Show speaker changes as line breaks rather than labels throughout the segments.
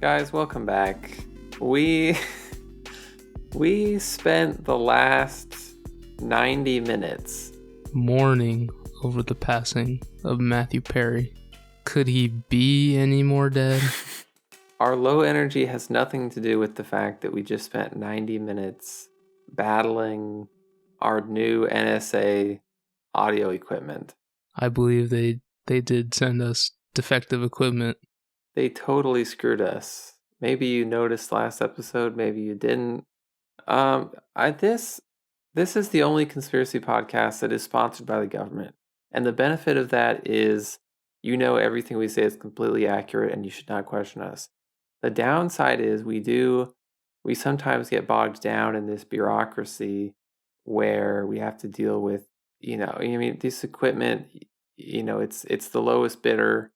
Guys, welcome back. We spent the last 90 minutes
mourning over the passing of Matthew Perry. Could he be any more dead?
Our low energy has nothing to do with the fact that we just spent 90 minutes battling our new NSA audio equipment.
I believe they did send us defective equipment.
They totally screwed us. Maybe you noticed last episode, maybe you didn't. This is the only conspiracy podcast that is sponsored by the government. And the benefit of that is everything we say is completely accurate and you should not question us. The downside is we sometimes get bogged down in this bureaucracy where we have to deal with, this equipment, it's the lowest bidder.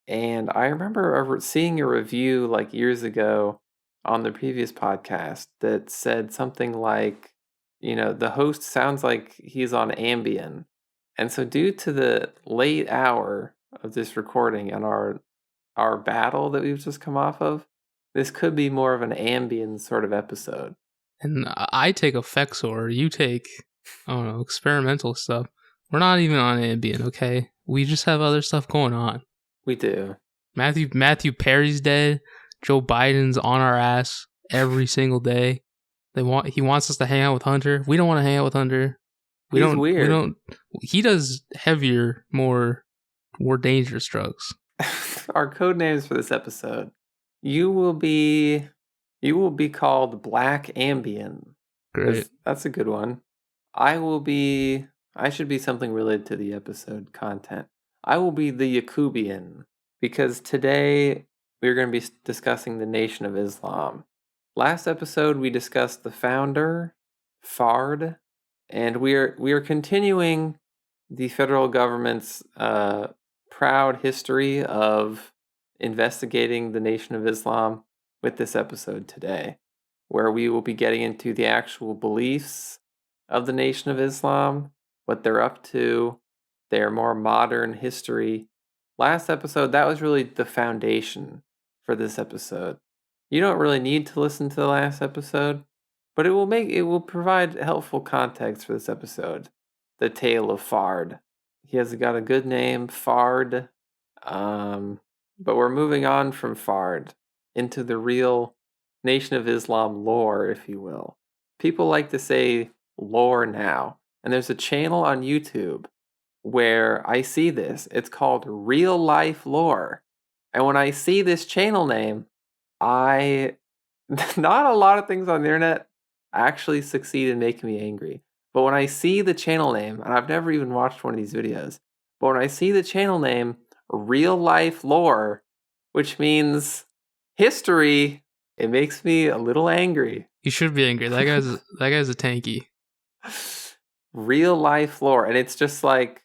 And I remember seeing a review like years ago on the previous podcast that said something like, the host sounds like he's on Ambien. And so due to the late hour of this recording and our battle that we've just come off of, this could be more of an Ambien sort of episode.
And I take Effexor, you take, experimental stuff. We're not even on Ambien, okay? We just have other stuff going on.
We do.
Matthew Perry's dead. Joe Biden's on our ass every single day. He wants us to hang out with Hunter. We don't want to hang out with Hunter.
He's weird.
He does heavier, more dangerous drugs.
Our code names for this episode. You will be called Black Ambien.
Great.
That's a good one. I should be something related to the episode content. I will be the Yakubian, because today we're going to be discussing the Nation of Islam. Last episode we discussed the founder, Fard, and we are continuing the federal government's proud history of investigating the Nation of Islam with this episode today, where we will be getting into the actual beliefs of the Nation of Islam, what they're up to, their more modern history. Last episode, that was really the foundation for this episode. You don't really need to listen to the last episode, but it will provide helpful context for this episode. The Tale of Fard. He has got a good name, Fard. But we're moving on from Fard into the real Nation of Islam lore, if you will. People like to say lore now, and there's a channel on YouTube where I see this. It's called Real Life Lore. And when I see this channel name, not a lot of things on the internet actually succeed in making me angry. But when I see the channel name, and I've never even watched one of these videos, but when I see the channel name, Real Life Lore, which means history, it makes me a little angry.
You should be angry. That guy's a tanky.
Real Life Lore. And it's just like,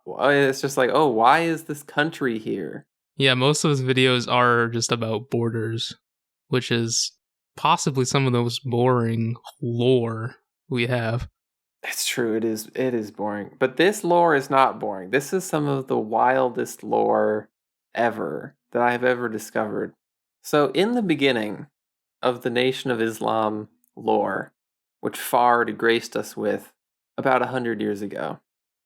oh, why is this country here?
Yeah, most of his videos are just about borders, which is possibly some of the most boring lore we have.
It's true, it is boring. But this lore is not boring. This is some of the wildest lore ever that I have ever discovered. So in the beginning of the Nation of Islam lore, which Fard graced us with about 100 years ago,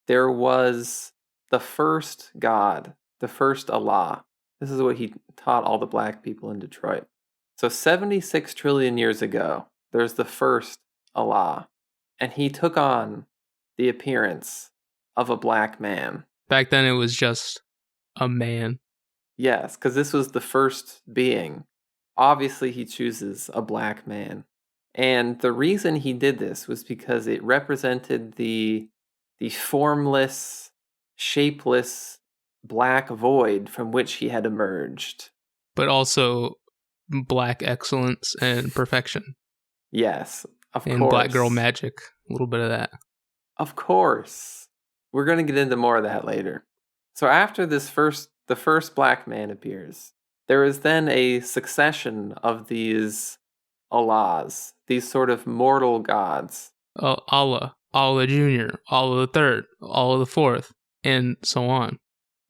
there was the first God, the first Allah. This is what he taught all the black people in Detroit. So 76 trillion years ago, there's the first Allah. And he took on the appearance of a black man.
Back then it was just a man.
Yes, because this was the first being. Obviously he chooses a black man. And the reason he did this was because it represented the formless, shapeless black void from which he had emerged.
But also black excellence and perfection.
Yes, of course.
And black girl magic. A little bit of that.
Of course. We're going to get into more of that later. So after the first black man appears, there is then a succession of these Allahs, these sort of mortal gods.
Allah Jr., Allah the Third, Allah the Fourth, and so on.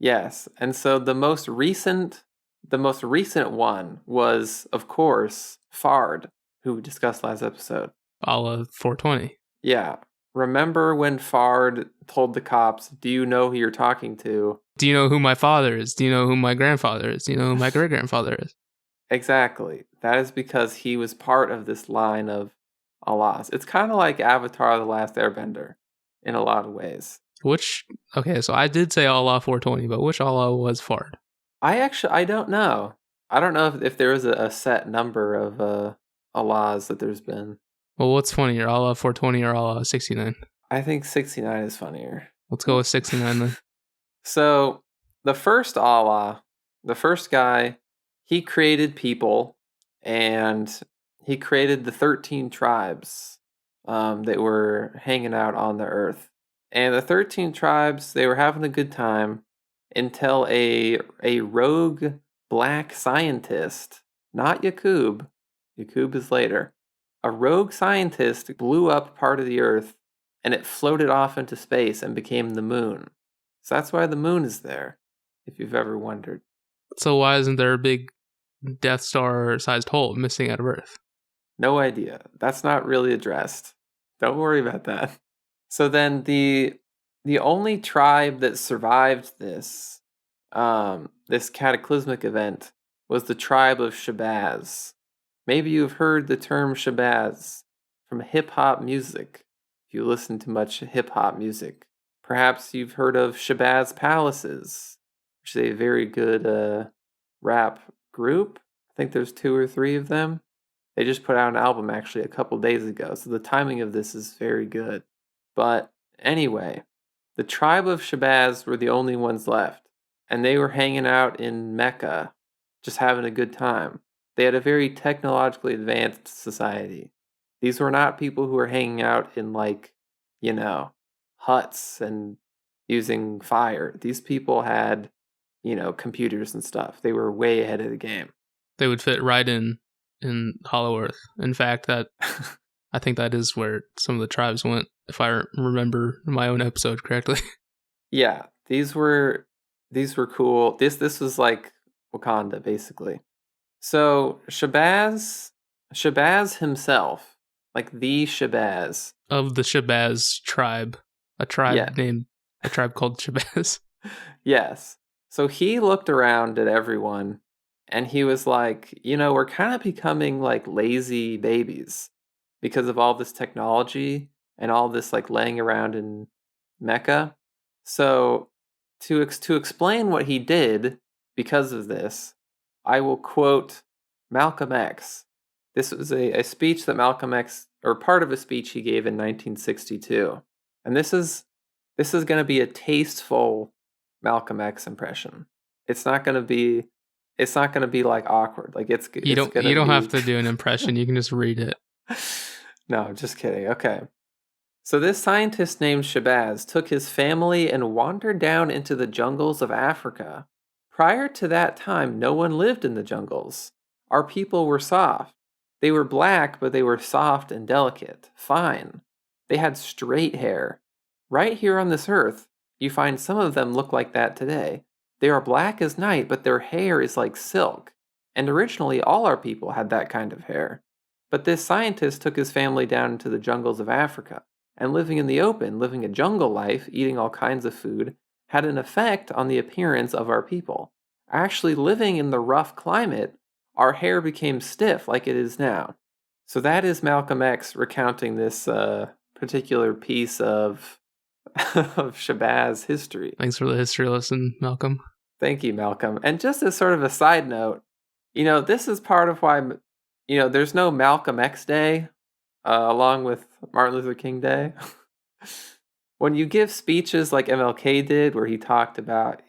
Yes, and so the most recent the most recent one was, of course, Fard, who we discussed last episode.
A la 420.
Yeah. Remember when Fard told the cops, "Do you know who you're talking to?"
Do you know who my father is? Do you know who my grandfather is? Do you know who my great-grandfather is?
Exactly. That is because he was part of this line of Allahs. It's kind of like Avatar: The Last Airbender in a lot of ways.
Okay, so I did say Allah 420, but which Allah was Fard?
I don't know. I don't know if there is a set number of Allahs that there's been.
Well, what's funnier, Allah 420 or Allah 69?
I think 69 is funnier.
Let's go with 69 then.
So, the first Allah, the first guy, he created people, and he created the 13 tribes that were hanging out on the earth. And the 13 tribes, they were having a good time until a rogue black scientist, not Yakub is later, a rogue scientist blew up part of the earth, and it floated off into space and became the moon. So that's why the moon is there, if you've ever wondered.
So why isn't there a big Death Star-sized hole missing out of Earth?
No idea. That's not really addressed. Don't worry about that. So then the only tribe that survived this this cataclysmic event was the tribe of Shabazz. Maybe you've heard the term Shabazz from hip-hop music, if you listen to much hip-hop music. Perhaps you've heard of Shabazz Palaces, which is a very good rap group. I think there's 2 or 3 of them. They just put out an album actually a couple days ago, so the timing of this is very good. But anyway, the tribe of Shabazz were the only ones left, and they were hanging out in Mecca, just having a good time. They had a very technologically advanced society. These were not people who were hanging out in, like, huts and using fire. These people had, computers and stuff. They were way ahead of the game.
They would fit right in Hollow Earth. In fact, that I think that is where some of the tribes went, if I remember my own episode correctly.
Yeah, these were cool. This was like Wakanda, basically. So Shabazz himself, like the Shabazz
of the Shabazz tribe, a tribe called Shabazz.
Yes. So he looked around at everyone, and he was like, we're kind of becoming like lazy babies because of all this technology and all this like laying around in Mecca. So to explain what he did because of this, I will quote Malcolm X. This was a speech that Malcolm X, or part of a speech he gave in 1962. And this is going to be a tasteful Malcolm X impression. It's not going to be like awkward. Like
you don't have to do an impression. You can just read it.
No, just kidding. Okay. So this scientist named Shabazz took his family and wandered down into the jungles of Africa. Prior to that time, no one lived in the jungles. Our people were soft. They were black, but they were soft and delicate, fine. They had straight hair. Right here on this earth, you find some of them look like that today. They are black as night, but their hair is like silk. And originally, all our people had that kind of hair. But this scientist took his family down into the jungles of Africa, and living in the open, living a jungle life, eating all kinds of food, had an effect on the appearance of our people. Actually, living in the rough climate, our hair became stiff like it is now. So that is Malcolm X recounting this particular piece of Shabazz history.
Thanks for the history lesson, Malcolm.
Thank you, Malcolm. And just as sort of a side note, this is part of why, there's no Malcolm X Day, along with Martin Luther King Day. When you give speeches like MLK did, where he talked about,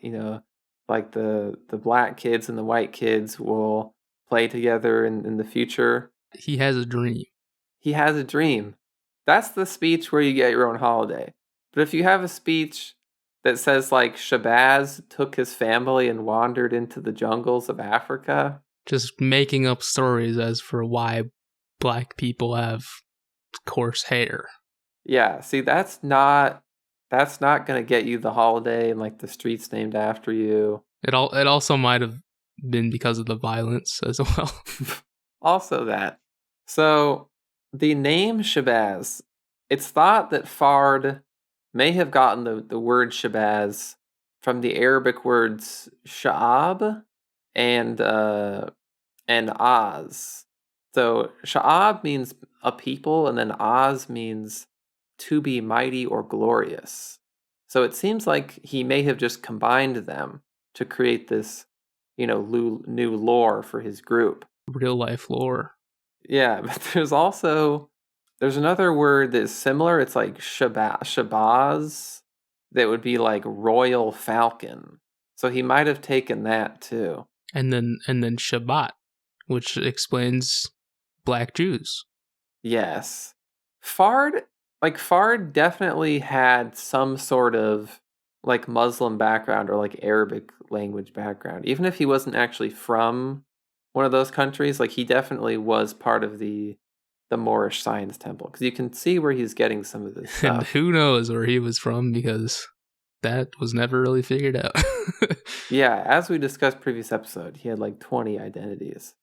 like the black kids and the white kids will play together in the future.
He has a dream.
He has a dream. That's the speech where you get your own holiday. But if you have a speech that says like Shabazz took his family and wandered into the jungles of Africa,
just making up stories as for why black people have coarse hair.
Yeah, see, that's not going to get you the holiday and like the streets named after you.
It also might have been because of the violence as well.
Also that. So the name Shabazz, it's thought that Fard may have gotten the word Shabazz from the Arabic words Sha'ab and Oz. So Sha'ab means a people, and then Oz means to be mighty or glorious. So it seems like he may have just combined them to create this, new lore for his group.
Real life lore.
Yeah, but there's another word that's similar. It's like Shabazz, that would be like royal falcon. So he might have taken that too.
And then Shabbat, which explains Black Jews.
Yes. Fard definitely had some sort of like Muslim background or like Arabic language background. Even if he wasn't actually from one of those countries, like he definitely was part of the Moorish Science Temple, because you can see where he's getting some of this stuff.
And who knows where he was from, because that was never really figured out.
Yeah, as we discussed previous episode, he had like 20 identities.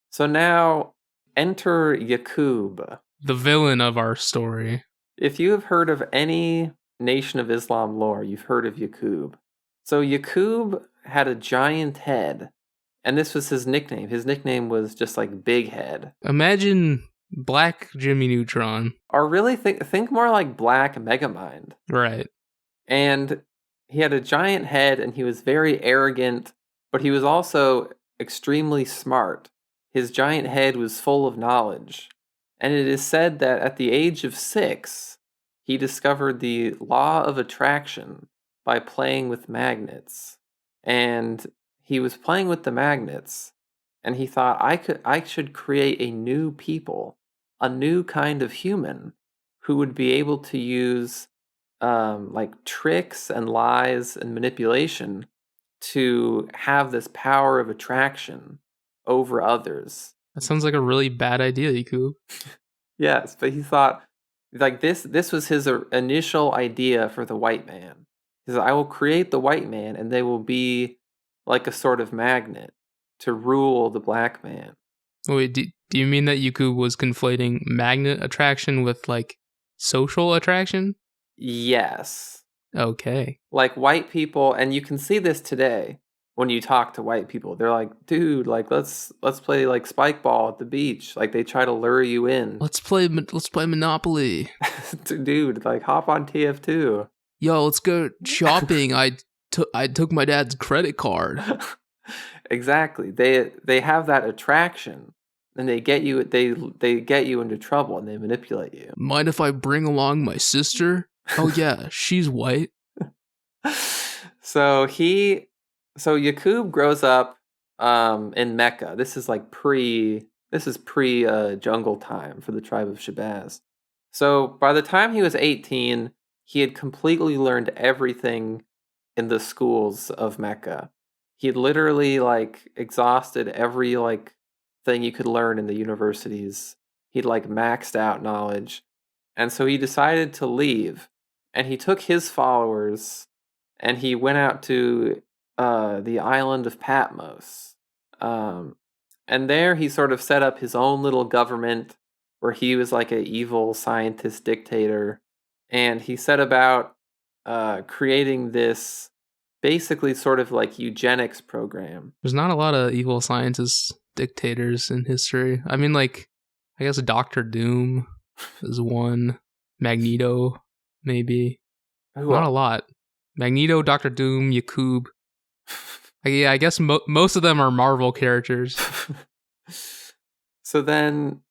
So now enter Yaqub,
the villain of our story.
If you have heard of any Nation of Islam lore, you've heard of Yaqub. So Yaqub had a giant head, and this was his nickname. His nickname was just like Big Head.
Imagine Black Jimmy Neutron.
Or really think more like Black Megamind.
Right.
And he had a giant head, and he was very arrogant, but he was also extremely smart. His giant head was full of knowledge. And it is said that at the age of 6, he discovered the law of attraction by playing with magnets. And he was playing with the magnets, and he thought, I should create a new people, a new kind of human who would be able to use like tricks and lies and manipulation to have this power of attraction over others.
That sounds like a really bad idea, Yaqub.
Yes, but he thought, like, this was his initial idea for the white man. He said, I will create the white man, and they will be like a sort of magnet to rule the black man.
Wait, do you mean that Yaqub was conflating magnet attraction with, like, social attraction?
Yes.
Okay.
Like, white people, and you can see this today when you talk to white people. They're like, dude, like, let's play, like, spike ball at the beach. Like, they try to lure you in.
Let's play Monopoly.
Dude, like, hop on TF2.
Yo, let's go shopping. I took my dad's credit card.
Exactly. They have that attraction, and they get you into trouble, and they manipulate you.
Mind if I bring along my sister? Oh yeah, she's white.
So Yaqub grows up in Mecca. This is pre jungle time for the tribe of Shabazz. So by the time he was 18, he had completely learned everything in the schools of Mecca. He had literally exhausted every thing you could learn in the universities. He'd maxed out knowledge. And so he decided to leave, and he took his followers and he went out to the island of Patmos. And there he sort of set up his own little government where he was like an evil scientist dictator. And he set about creating this basically sort of eugenics program.
There's not a lot of evil scientist dictators in history. I mean, I guess Dr. Doom is one. Magneto, maybe. Not a lot. Magneto, Dr. Doom, Yaqub. Yeah, I guess most of them are Marvel characters.
So then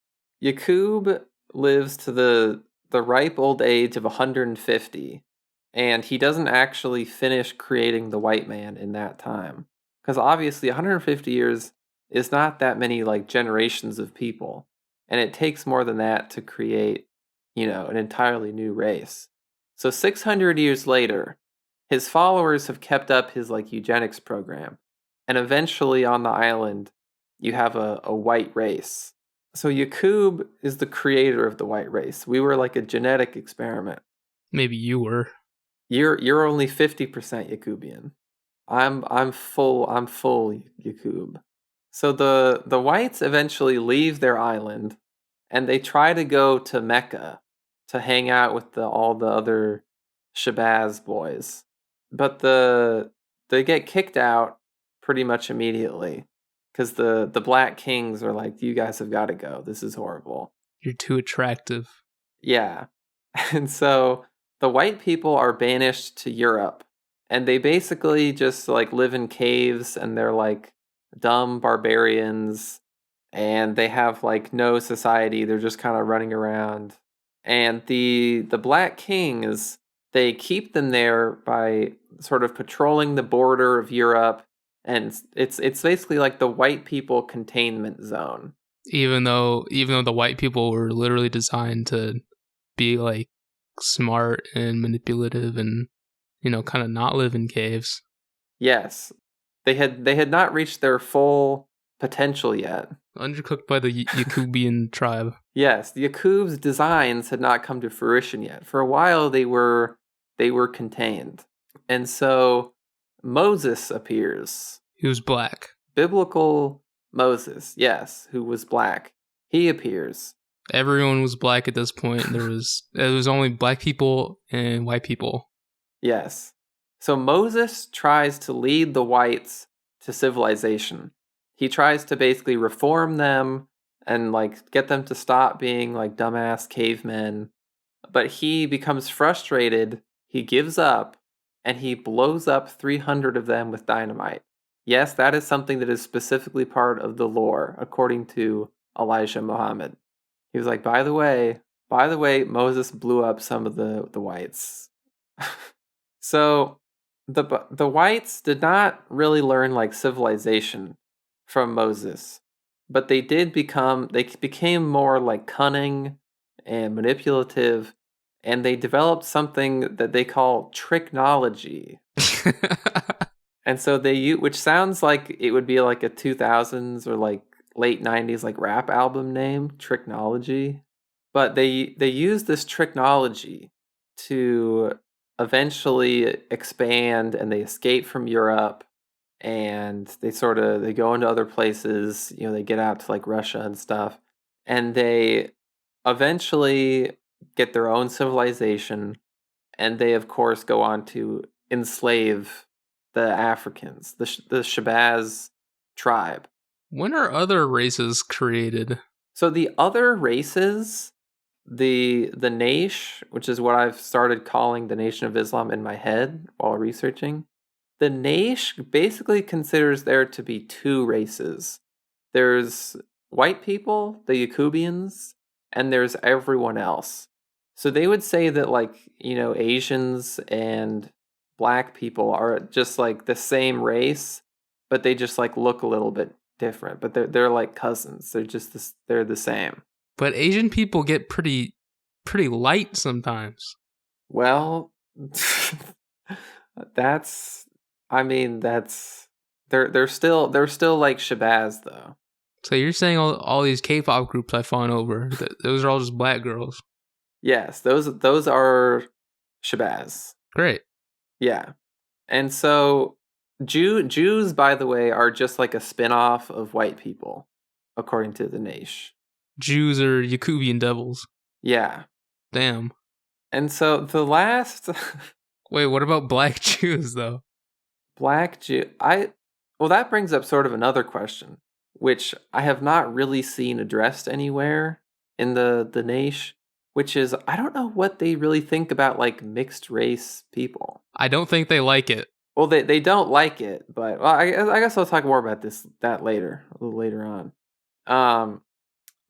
Yaqub lives to the ripe old age of 150, and he doesn't actually finish creating the white man in that time. Because obviously 150 years is not that many generations of people, and it takes more than that to create, an entirely new race. So 600 years later, his followers have kept up his eugenics program, and eventually on the island, you have a white race. So Yaqub is the creator of the white race. We were like a genetic experiment.
Maybe you were.
You're only 50% Yaqubian. I'm full Yakub. So the whites eventually leave their island and they try to go to Mecca to hang out with all the other Shabazz boys. But they get kicked out pretty much immediately because the Black Kings are like, you guys have got to go. This is horrible.
You're too attractive.
Yeah. And so the white people are banished to Europe and they basically just like live in caves and they're like dumb barbarians and they have like no society. They're just kind of running around. And the Black Kings, they keep them there by sort of patrolling the border of Europe, and it's basically like the white people containment zone.
Even though the white people were literally designed to be like smart and manipulative and, you know, kind of not live in caves.
Yes. They had not reached their full potential yet.
Undercooked by the Yakubian tribe.
Yes, the Yakub's designs had not come to fruition yet. For a while they were contained. And so Moses appears.
He was black.
Biblical Moses, yes, who was black. He appears.
Everyone was black at this point. It was only black people and white people.
Yes. So Moses tries to lead the whites to civilization. He tries to basically reform them and like get them to stop being like dumbass cavemen. But he becomes frustrated, he gives up, and he blows up 300 of them with dynamite. Yes, that is something that is specifically part of the lore, according to Elijah Muhammad. He was like, by the way, Moses blew up some of the whites. So the whites did not really learn like civilization from Moses, but they became more like cunning and manipulative, and they developed something that they call tricknology. And so which sounds like it would be like a 2000s or like late 90s like rap album name, Tricknology. But they use this tricknology to eventually expand, and they escape from Europe, and they go into other places, you know, they get out to like Russia and stuff, and they eventually get their own civilization, and they of course go on to enslave the Africans, the Shabazz tribe.
When are other races created? So
the other races, the Naish, which is what I've started calling the Nation of Islam in my head while researching, the Naish basically considers there to be two races. There's white people, the Yakubians, and there's everyone else. So they would say that, like, you know, Asians and black people are just like the same race, but they just like look a little bit different. But they're like cousins. They're the same.
But Asian people get pretty light sometimes.
Well, they're still like Shabazz though.
So you're saying all these K-pop groups I fawn over, those are all just black girls?
Yes, those are Shabazz.
Great.
Yeah. And so Jews, by the way, are just like a spin-off of white people, according to the Naish.
Jews are Yakubian devils.
Yeah.
Damn.
And so the last...
Wait, what about black Jews, though?
Black Jew... Well, that brings up sort of another question, which I have not really seen addressed anywhere in the Naish, which is, I don't know what they really think about, like, mixed race people.
I don't think they like it.
Well, they don't like it, but I guess I'll talk more about that later, a little later on.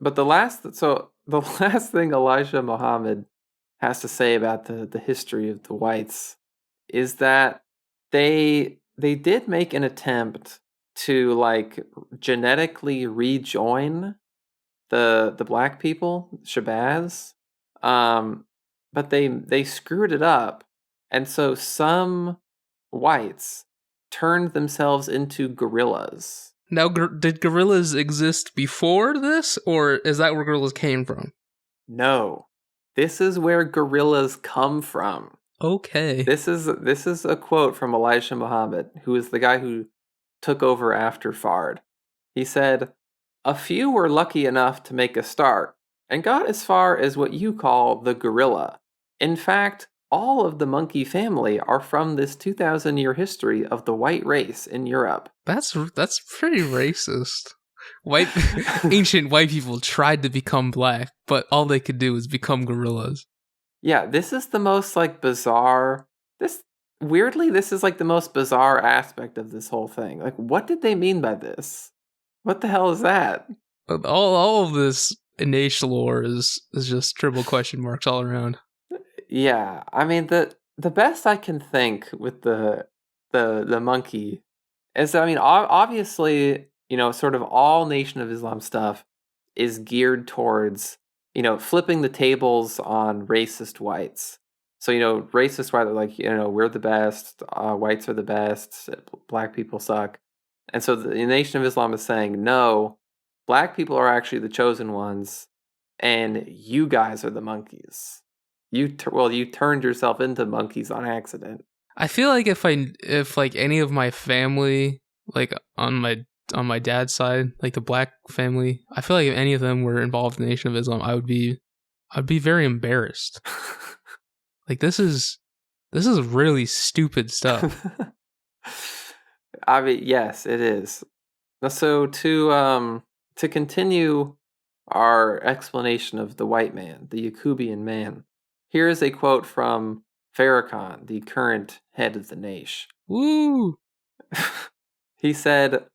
But the last thing Elijah Muhammad has to say about the history of the whites is that they did make an attempt to like genetically rejoin the black people, Shabazz, but they screwed it up, and so some whites turned themselves into gorillas.
Now, did gorillas exist before this, or is that where gorillas came from?
No, this is where gorillas come from.
Okay.
This is a quote from Elijah Muhammad, who is the guy who took over after Fard. He said, "A few were lucky enough to make a start and got as far as what you call the gorilla. In fact, all of the monkey family are from this 2,000-year history of the white race in Europe."
That's pretty racist. Ancient white people tried to become black, but all they could do was become gorillas.
Yeah, this is the most like bizarre. This is like the most bizarre aspect of this whole thing. Like, what did they mean by this? What the hell is that?
All of this innate lore is just triple question marks all around.
Yeah, I mean the best I can think with the monkey is, I mean, obviously, sort of all Nation of Islam stuff is geared towards, flipping the tables on racist whites. So, racist whites are like, we're the best, whites are the best, black people suck. And so the Nation of Islam is saying, no, black people are actually the chosen ones, and you guys are the monkeys. You turned yourself into monkeys on accident.
I feel like if like any of my family, like on my dad's side, like the black family, I feel like if any of them were involved in the Nation of Islam, I'd be very embarrassed. Like this is really stupid stuff.
I mean, yes, it is. So to continue our explanation of the white man, the Yakubian man, here is a quote from Farrakhan, the current head of the nation.
Woo!
He said,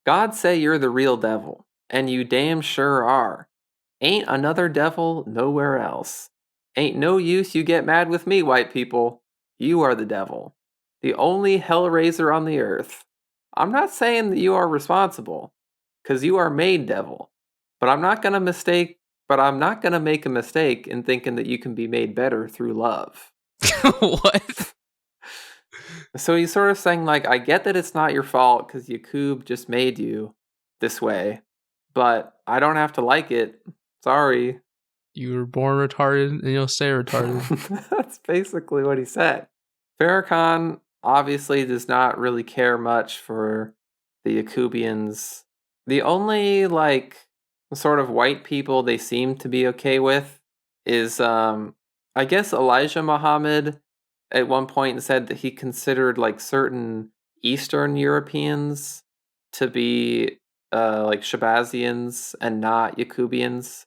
"God say you're the real devil, and you damn sure are. Ain't another devil nowhere else. Ain't no use you get mad with me, white people. You are the devil. The only hellraiser on the earth. I'm not saying that you are responsible, because you are made devil. But I'm not gonna make a mistake in thinking that you can be made better through love."
What?
So he's sort of saying, like, I get that it's not your fault because Yakub just made you this way, but I don't have to like it. Sorry.
You were born retarded and you'll stay retarded.
That's basically what he said. Farrakhan obviously does not really care much for the Yakubians. The only, like, sort of white people they seem to be okay with is, I guess Elijah Muhammad at one point said that he considered, like, certain Eastern Europeans to be, like, Shabazians and not Yakubians.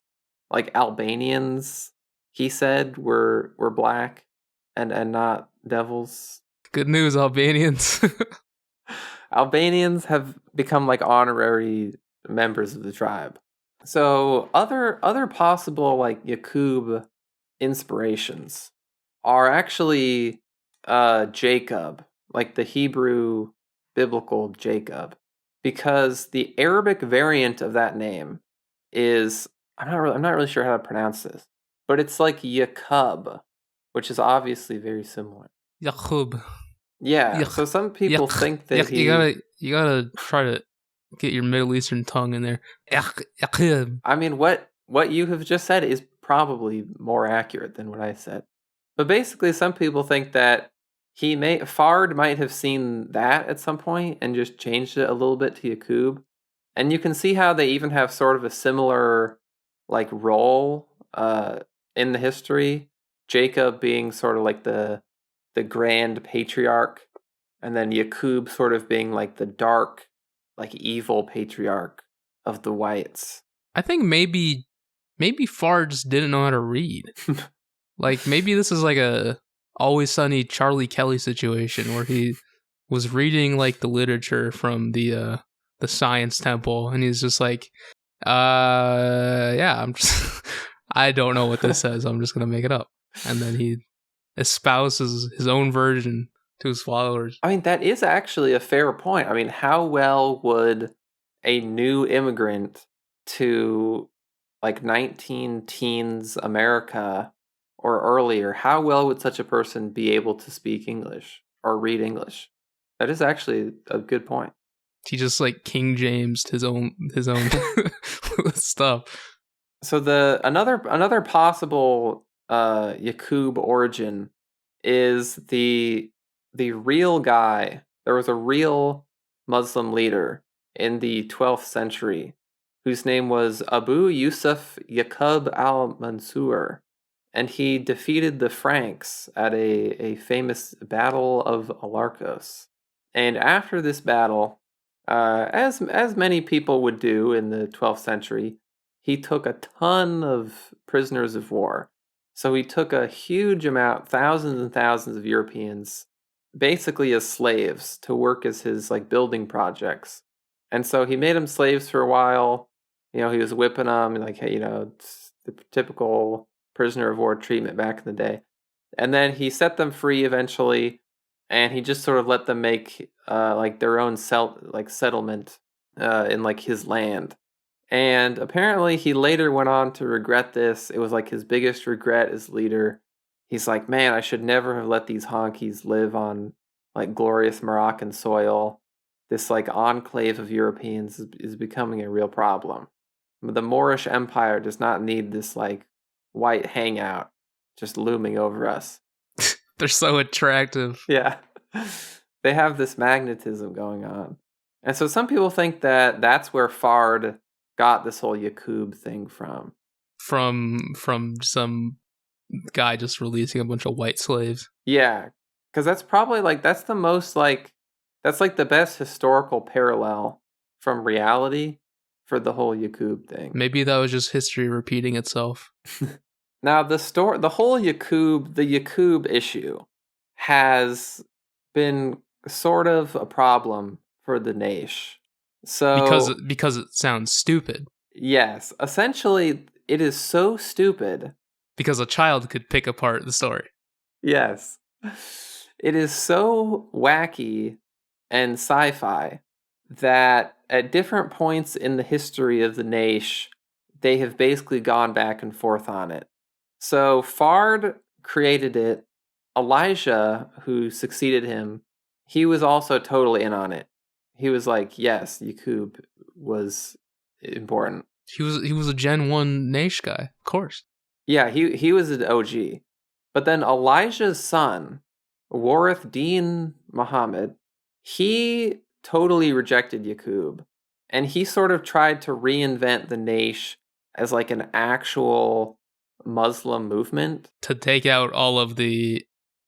Like, Albanians, he said, were black and not devils.
Good news, Albanians.
Albanians have become, like, honorary members of the tribe. So other possible, like, Yakub inspirations are actually Jacob, like the Hebrew biblical Jacob, because the Arabic variant of that name is, I'm not really sure how to pronounce this, but it's like Yakub, which is obviously very similar.
Yaqub.
Yeah, so some people think that
you gotta try to get your Middle Eastern tongue in there.
I mean, what you have just said is probably more accurate than what I said. But basically, some people think that Fard might have seen that at some point and just changed it a little bit to Yakub. And you can see how they even have sort of a similar, like, role in the history. Jacob being sort of like the grand patriarch, and then Yakub sort of being like the dark, like, evil patriarch of the whites.
I think maybe Fard just didn't know how to read. Like, maybe this is like a Always Sunny Charlie Kelly situation where he was reading, like, the literature from the science temple, and he's just like, yeah, I don't know what this says, I'm just gonna make it up. And then he espouses his own version to his followers.
I mean, that is actually a fair point. I mean, how well would a new immigrant to, like, 19 teens America or earlier, how well would such a person be able to speak English or read English? That is actually a good point.
He just, like, King James'd his own stuff.
So another possible Yakub origin is the real guy. There was a real Muslim leader in the 12th century whose name was Abu Yusuf Yaqub al-Mansur, and he defeated the Franks at a famous battle of Alarcos. And after this battle, as many people would do in the 12th century, he took a ton of prisoners of war. So he took a huge amount, thousands and thousands of Europeans, basically as slaves to work as his like building projects. And so he made them slaves for a while. He was whipping them and like, hey, it's the typical prisoner of war treatment back in the day. And then he set them free eventually, and he just sort of let them make like their own settlement in like his land. And apparently he later went on to regret this. It was like his biggest regret as leader. He's like, man, I should never have let these honkies live on like glorious Moroccan soil. This like enclave of Europeans is becoming a real problem. The Moorish Empire does not need this like white hangout just looming over us.
They're so attractive.
Yeah. They have this magnetism going on. And so some people think that that's where Fard got this whole Yaqub thing from.
From some guy just releasing a bunch of white slaves.
Yeah, because that's probably like that's the most like that's like the best historical parallel from reality for the whole Yaqub thing.
Maybe that was just history repeating itself.
Now the whole Yaqub issue has been sort of a problem for the Naish. So
because it sounds stupid.
Yes, essentially it is so stupid.
Because a child could pick apart the story.
Yes. It is so wacky and sci-fi that at different points in the history of the Naish, they have basically gone back and forth on it. So Fard created it. Elijah, who succeeded him, he was also totally in on it. He was like, yes, Yaqub was important.
He was a Gen 1 Naish guy, of course.
Yeah, he was an OG. But then Elijah's son, Warith Din Muhammad, he totally rejected Yaqub. And he sort of tried to reinvent the Naish as like an actual Muslim movement.
To take out all of the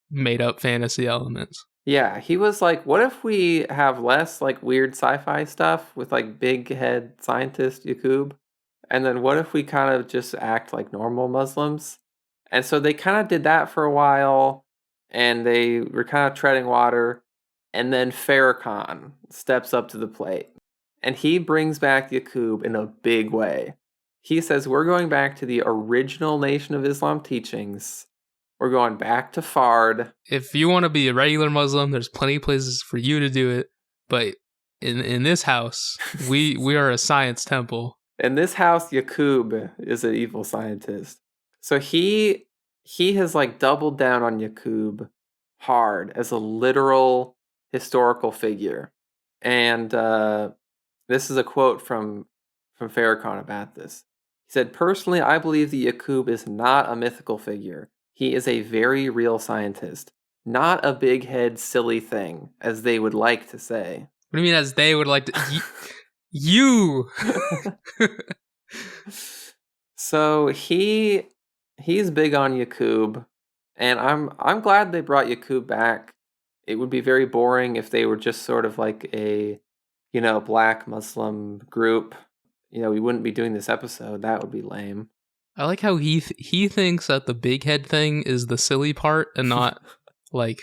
made-up fantasy elements.
Yeah, he was like, what if we have less like weird sci-fi stuff with like big head scientist Yaqub? And then what if we kind of just act like normal Muslims? And so they kind of did that for a while, and they were kind of treading water. And then Farrakhan steps up to the plate, and he brings back Yaqub in a big way. He says, we're going back to the original Nation of Islam teachings. We're going back to Fard.
If you want to be a regular Muslim, there's plenty of places for you to do it. But in this house, we are a science temple.
In this house, Yaqub is an evil scientist. So he has like doubled down on Yaqub hard as a literal historical figure. And this is a quote from Farrakhan about this. He said, personally, I believe that Yaqub is not a mythical figure. He is a very real scientist, not a big head silly thing, as they would like to say.
What do you mean, as they would like to? You.
So he's big on Yaqub, and I'm glad they brought Yaqub back. It would be very boring if they were just sort of like a, black Muslim group. We wouldn't be doing this episode. That would be lame.
I like how he thinks that the big head thing is the silly part and not like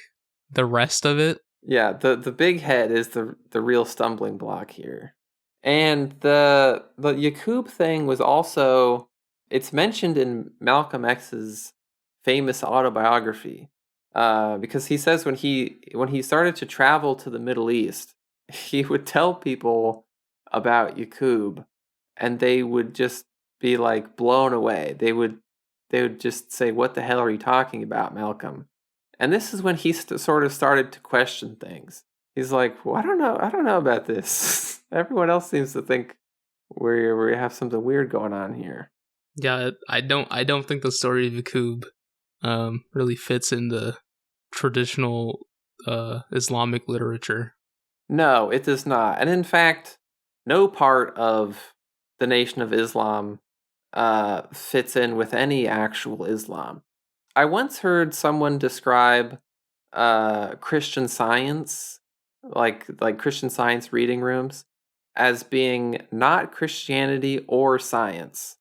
the rest of it.
Yeah, the big head is the real stumbling block here. And the Yaqub thing was also, it's mentioned in Malcolm X's famous autobiography, because he says when he started to travel to the Middle East, he would tell people about Yaqub, and they would just be like blown away. They would just say, "What the hell are you talking about, Malcolm?" And this is when he sort of started to question things. He's like, well, I don't know about this. Everyone else seems to think we have something weird going on here.
Yeah, I don't think the story of Yaqub really fits into traditional Islamic literature.
No, it does not. And in fact, no part of the Nation of Islam fits in with any actual Islam. I once heard someone describe Christian Science, like Christian Science reading rooms, as being not Christianity or science.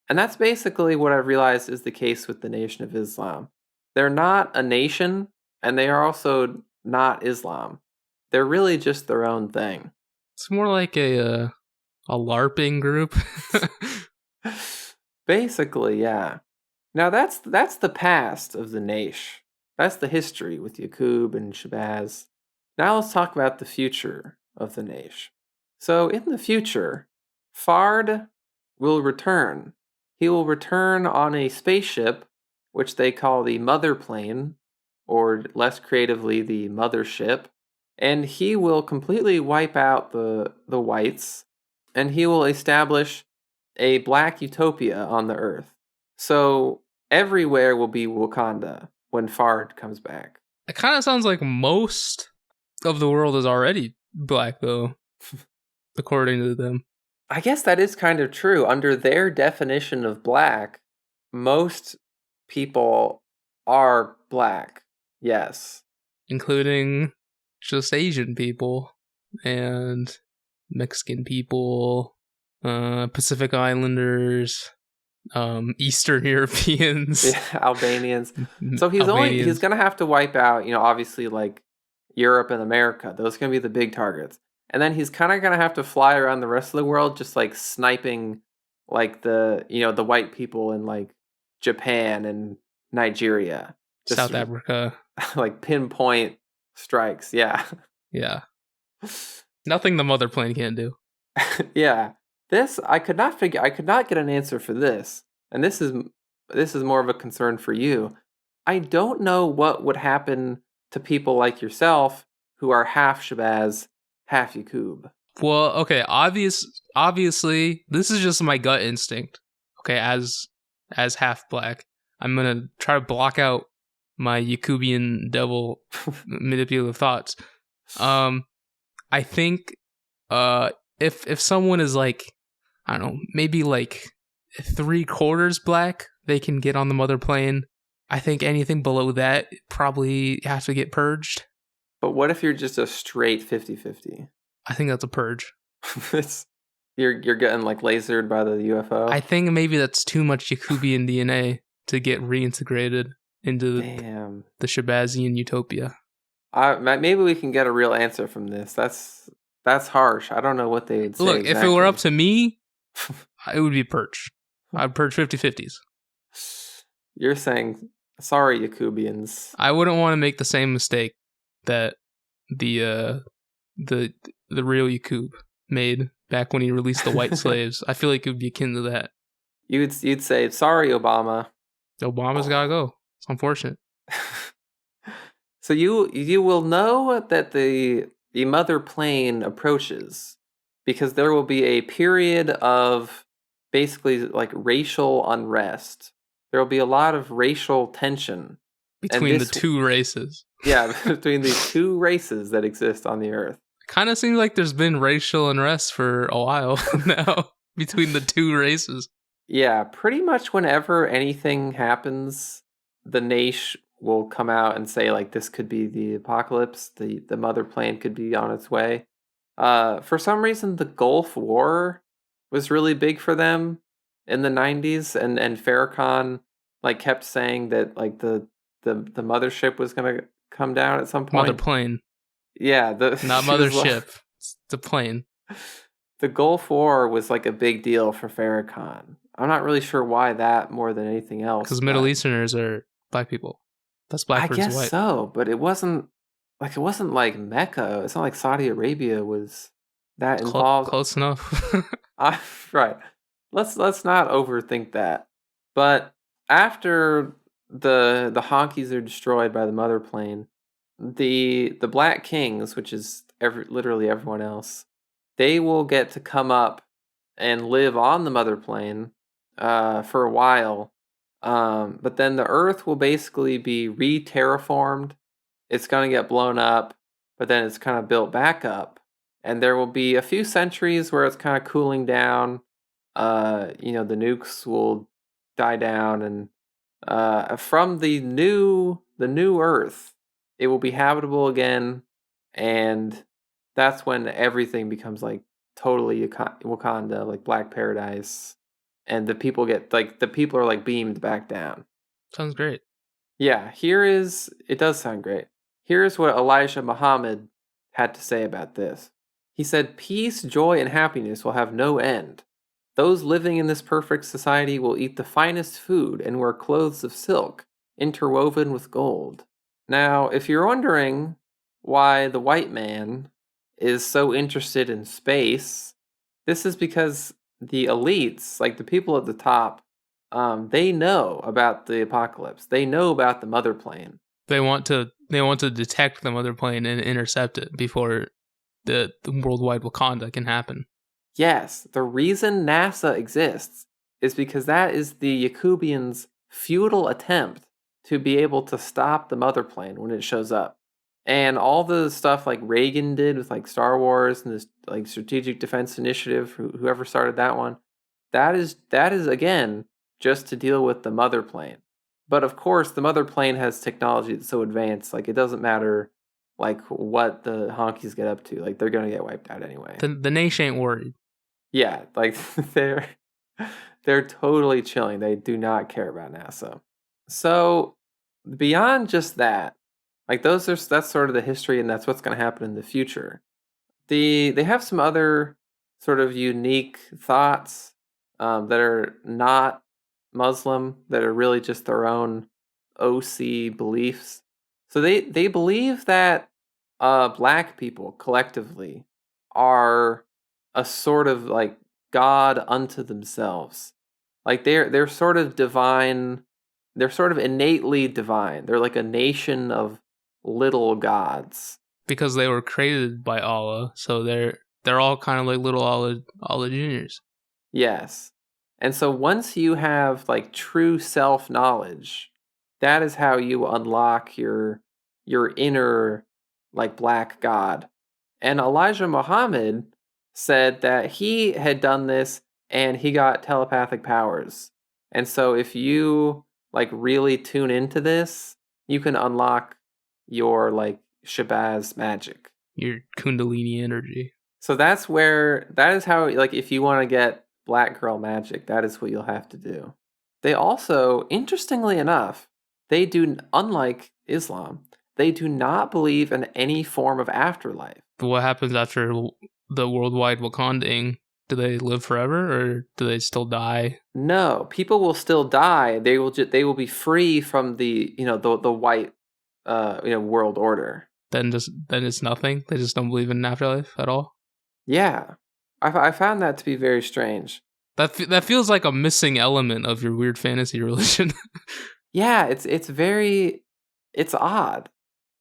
And that's basically what I've realized is the case with the Nation of Islam. They're not a nation, and they are also not Islam. They're really just their own thing.
It's more like a LARPing group.
Basically, yeah. Now that's the past of the Naish. That's the history with Yaqub and Shabazz. Now let's talk about the future of the Naish. So in the future, Fard will return. He will return on a spaceship, which they call the Mother Plane, or less creatively, the Mothership, and he will completely wipe out the whites, and he will establish a black utopia on the Earth. So everywhere will be Wakanda when Fard comes back.
It kind of sounds like most of the world is already black, though, according to them.
I guess that is kind of true. Under their definition of black, most people are black. Yes.
Including just Asian people and Mexican people, Pacific Islanders, Eastern Europeans,
yeah, Albanians. So he's gonna have to wipe out, obviously like Europe and America. Those are gonna be the big targets. And then he's kind of gonna have to fly around the rest of the world, just like sniping, like the white people in like Japan and Nigeria,
just South Africa,
like pinpoint strikes. Yeah.
Nothing the Mother Plane can't do.
Yeah. This I could not get an answer for this. And this is more of a concern for you. I don't know what would happen to people like yourself who are half Shabazz, half Yaqub.
Well, okay, obviously, this is just my gut instinct. Okay, as half black, I'm gonna try to block out my Yakubian devil manipulative thoughts. I think if someone is like, I don't know, maybe like 3/4 black, they can get on the Mother Plane. I think anything below that probably has to get purged.
But what if you're just a straight 50-50?
I think that's a purge.
You're getting like lasered by the UFO?
I think maybe that's too much Yakubian DNA to get reintegrated into the Shabazian utopia.
Maybe we can get a real answer from this. That's harsh. I don't know what they would say.
Look,
exactly.
If it were up to me, it would be purge. I'd purge 50-50s.
You're saying, sorry, Yakubians.
I wouldn't want to make the same mistake that the real Yaqub made back when he released the white slaves. I feel like it would be akin to that.
You'd say, sorry, Obama.
Obama's gotta go. It's unfortunate.
So you will know that the Mother Plane approaches because there will be a period of basically like racial unrest. There will be a lot of racial tension
between the two races.
Yeah, between these two races that exist on the Earth.
Kind of seems like there's been racial unrest for a while now between the two races.
Yeah, pretty much whenever anything happens, the Naish will come out and say like this could be the apocalypse. The Mother Plane could be on its way. For some reason, the Gulf War was really big for them in the 90s, and Farrakhan like kept saying that like the mothership was gonna come down at some point.
Mother Plane.
Yeah,
not mothership. It's the plane.
The Gulf War was like a big deal for Farrakhan. I'm not really sure why that more than anything else.
Because Middle Easterners are black people. That's black versus white.
I guess so, but it wasn't like Mecca. It's not like Saudi Arabia was that involved.
Close enough.
Right. Let's not overthink that. But after the honkies are destroyed by the Mother Plane, the Black Kings, which is literally everyone else, they will get to come up and live on the Mother Plane for a while. But then the Earth will basically be re-terraformed it's going to get blown up, but then it's kind of built back up. And there will be a few centuries where it's kind of cooling down. The nukes will die down, and from the new Earth, it will be habitable again, and that's when everything becomes like totally Wakanda, like Black Paradise, and the people are like beamed back down.
Sounds great.
Yeah, it does sound great. Here's what Elijah Muhammad had to say about this. He said, "Peace, joy, and happiness will have no end. Those living in this perfect society will eat the finest food and wear clothes of silk, interwoven with gold." Now, if you're wondering why the white man is so interested in space, this is because the elites, like the people at the top, they know about the apocalypse. They know about the mother plane.
They want to detect the mother plane and intercept it before the worldwide Wakanda can happen.
Yes, the reason NASA exists is because that is the Yakubians' futile attempt to be able to stop the mother plane when it shows up. And all the stuff like Reagan did with like Star Wars and this like Strategic Defense Initiative, whoever started that one, that is again just to deal with the mother plane. But of course, the mother plane has technology that's so advanced, like it doesn't matter like what the honkies get up to, like they're gonna get wiped out anyway.
The nation ain't worried.
Yeah, like they're totally chilling. They do not care about NASA. So beyond just that, like that's sort of the history, and that's what's going to happen in the future. They have some other sort of unique thoughts that are not Muslim, that are really just their own OC beliefs. So they believe that black people collectively are a sort of like God unto themselves. Like they're sort of divine. They're sort of innately divine. They're like a nation of little gods.
Because they were created by Allah, so they're all kind of like little Allah juniors.
Yes. And so once you have like true self-knowledge, that is how you unlock your inner like black god. And Elijah Muhammad said that he had done this and he got telepathic powers. And so if you like really tune into this, you can unlock your like Shabazz magic.
Your Kundalini energy.
So that is how, like, if you want to get black girl magic, that is what you'll have to do. They also, interestingly enough, unlike Islam, they do not believe in any form of afterlife.
But what happens after the worldwide Wakanding? Do they live forever, or do they still die?
No, people will still die. They will be free from the the white world order.
Then it's nothing. They just don't believe in an afterlife at all.
Yeah, I found that to be very strange.
That feels like a missing element of your weird fantasy religion.
Yeah, it's odd.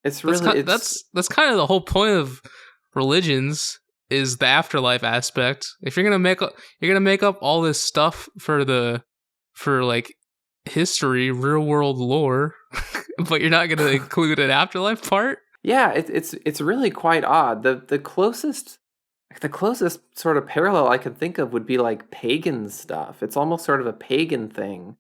It's really
that's kind of the whole point of religions, is the afterlife aspect. If you're gonna make up all this stuff for like history, real world lore, but you're not gonna include an afterlife part.
Yeah, it's really quite odd. The closest sort of parallel I can think of would be like pagan stuff. It's almost sort of a pagan thing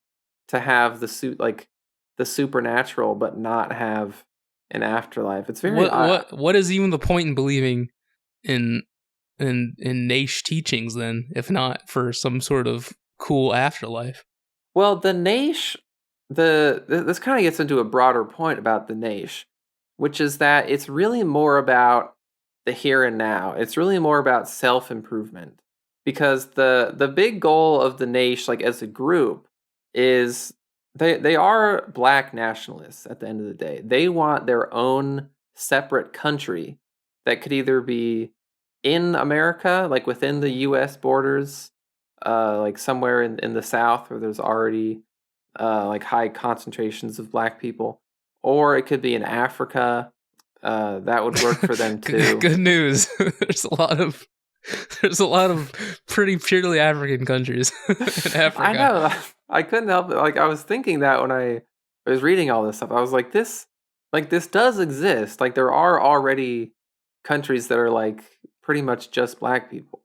to have the supernatural, but not have an afterlife. It's very odd.
What is even the point in believing in niche teachings then, if not for some sort of cool afterlife?
Well, the niche, this kind of gets into a broader point about the niche, which is that it's really more about the here and now. It's really more about self-improvement, because the big goal of the niche, like as a group, is they are black nationalists at the end of the day. They want their own separate country that could either be in America, like within the U.S. borders, like somewhere in the South where there's already like high concentrations of black people, or it could be in Africa. That would work for them too.
Good news. There's a lot of pretty purely African countries in Africa.
I know. I couldn't help it. Like I was thinking that when I was reading all this stuff, I was like, this Like, this does exist. Like, there are already countries that are like pretty much just black people,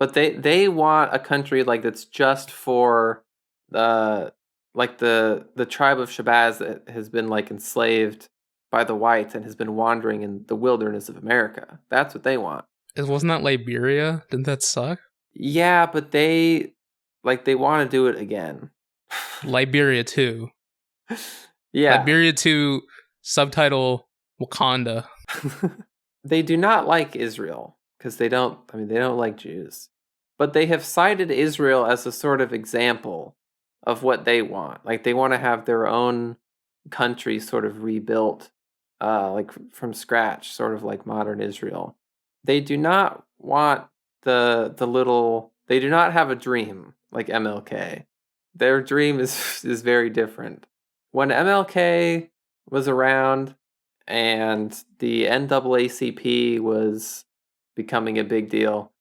but they want a country like that's just for the like the tribe of Shabazz that has been like enslaved by the whites and has been wandering in the wilderness of America. That's what they want.
Wasn't that Liberia? Didn't that suck?
Yeah, but they want to do it again.
Liberia 2.
Yeah.
Liberia 2, subtitle Wakanda.
They do not like Israel because they don't like Jews. But they have cited Israel as a sort of example of what they want. Like, they want to have their own country sort of rebuilt like from scratch, sort of like modern Israel. They do not want they do not have a dream like MLK. Their dream is very different. When MLK was around and the NAACP was becoming a big deal,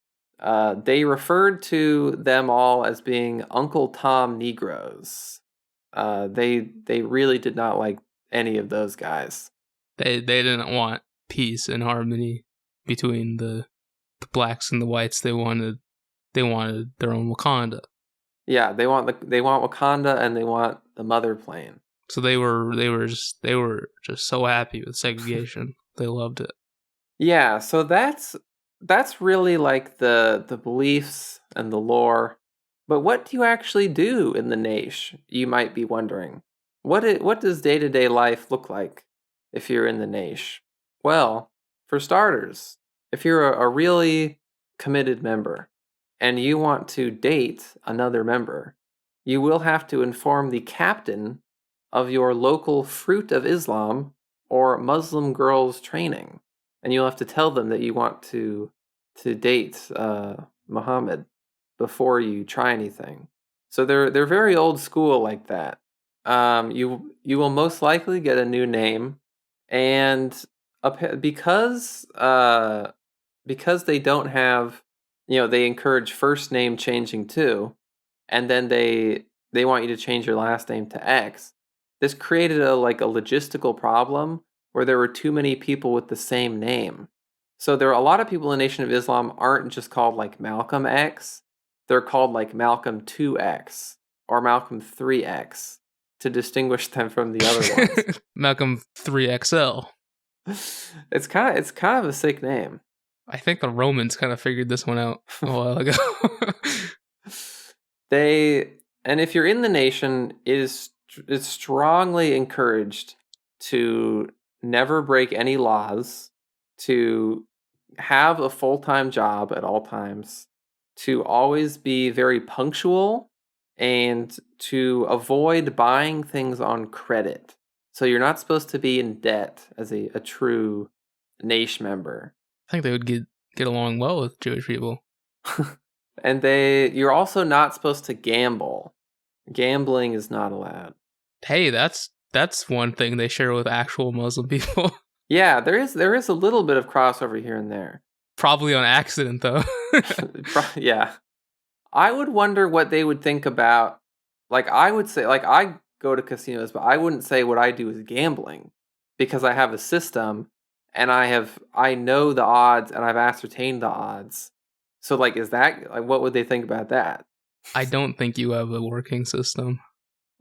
they referred to them all as being Uncle Tom Negroes. They really did not like any of those guys.
They didn't want peace and harmony between the blacks and the whites. They wanted their own Wakanda.
Yeah, they want Wakanda and they want the mother plane.
So they were just so happy with segregation. They loved it.
Yeah, so that's really like the beliefs and the lore. But what do you actually do in the Naish? You might be wondering. What does day-to-day life look like if you're in the Naish? Well, for starters, if you're a really committed member and you want to date another member, you will have to inform the captain of your local Fruit of Islam or Muslim girls training. And you'll have to tell them that you want to date Muhammad before you try anything. So they're very old school like that. You will most likely get a new name, and because they don't have, they encourage first name changing too, and then they want you to change your last name to X. This created a logistical problem where there were too many people with the same name. So there are a lot of people in the Nation of Islam aren't just called like Malcolm X. They're called like Malcolm 2X or Malcolm 3X to distinguish them from the other ones.
Malcolm 3XL.
It's kind of a sick name.
I think the Romans kind of figured this one out a while ago.
And if you're in the Nation, it's strongly encouraged to never break any laws, to have a full-time job at all times, to always be very punctual, and to avoid buying things on credit. So you're not supposed to be in debt as a true Naish member.
I think they would get along well with Jewish people.
And you're also not supposed to gamble. Gambling is not allowed.
Hey, that's one thing they share with actual Muslim people.
Yeah, there is a little bit of crossover here and there.
Probably on accident, though.
Yeah. I would wonder what they would think about, like, I would say, like, I go to casinos, but I wouldn't say what I do is gambling, because I have a system, and I know the odds, and I've ascertained the odds. So, like, is that, like, what would they think about that?
I don't think you have a working system.